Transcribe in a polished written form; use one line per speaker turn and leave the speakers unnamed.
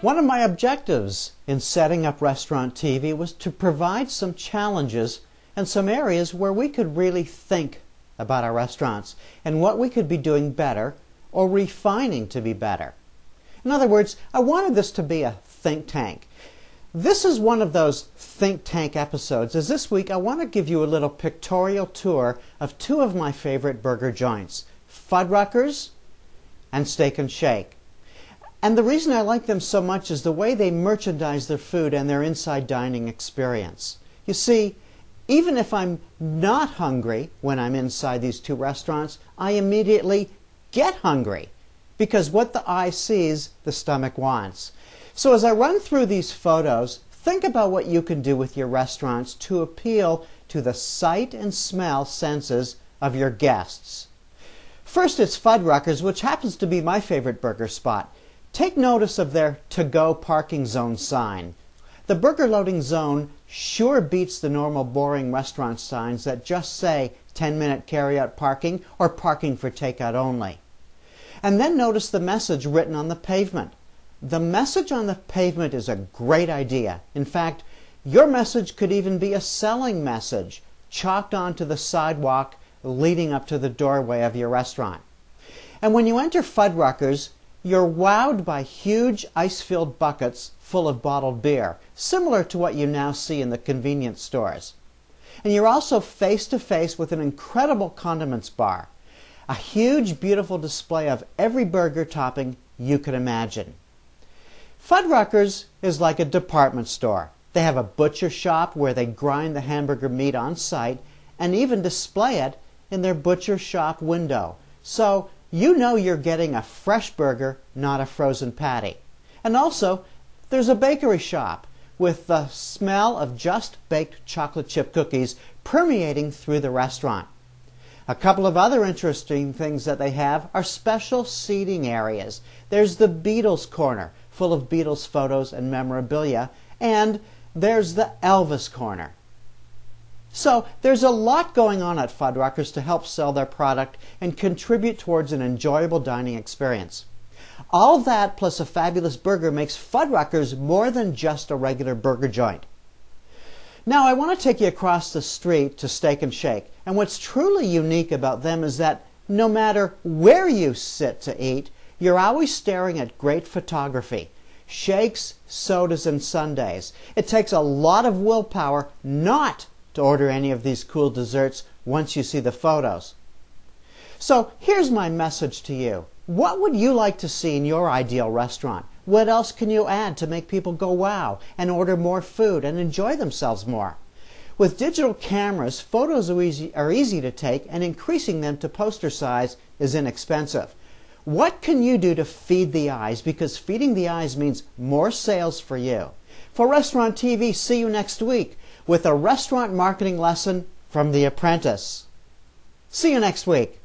One of my objectives in setting up Restaurant TV was to provide some challenges and some areas where we could really think about our restaurants and what we could be doing better or refining to be better. In other words, I wanted this to be a think tank. This is one of those think tank episodes, as this week I want to give you a little pictorial tour of two of my favorite burger joints, Fuddruckers and Steak 'n Shake. And the reason I like them so much is the way they merchandise their food and their inside dining experience. You see, even if I'm not hungry when I'm inside these two restaurants, I immediately get hungry because what the eye sees, the stomach wants. So as I run through these photos, think about what you can do with your restaurants to appeal to the sight and smell senses of your guests. First, it's Fuddruckers, which happens to be my favorite burger spot. Take notice of their to-go parking zone sign. The burger loading zone sure beats the normal boring restaurant signs that just say 10-minute carry-out parking or parking for takeout only. And then notice the message written on the pavement. The message on the pavement is a great idea. In fact, your message could even be a selling message chalked onto the sidewalk leading up to the doorway of your restaurant. And when you enter Fuddruckers, you're wowed by huge ice-filled buckets full of bottled beer, similar to what you now see in the convenience stores. And you're also face-to-face with an incredible condiments bar, a huge, beautiful display of every burger topping you could imagine. Fuddruckers is like a department store. They have a butcher shop where they grind the hamburger meat on site and even display it in their butcher shop window. So you know you're getting a fresh burger, not a frozen patty. And also, there's a bakery shop with the smell of just baked chocolate chip cookies permeating through the restaurant. A couple of other interesting things that they have are special seating areas. There's the Beatles corner, full of Beatles photos and memorabilia, and there's the Elvis corner. So there's a lot going on at Fuddruckers to help sell their product and contribute towards an enjoyable dining experience. All that plus a fabulous burger makes Fuddruckers more than just a regular burger joint. Now I want to take you across the street to Steak 'n Shake, and what's truly unique about them is that no matter where you sit to eat, you're always staring at great photography. Shakes, sodas, and sundaes. It takes a lot of willpower not to order any of these cool desserts once you see the photos. So here's my message to you. What would you like to see in your ideal restaurant? What else can you add to make people go wow and order more food and enjoy themselves more? With digital cameras, photos are easy to take, and increasing them to poster size is inexpensive. What can you do to feed the eyes? Because feeding the eyes means more sales for you. For Restaurant TV, see you next week with a restaurant marketing lesson from The Apprentice. See you next week.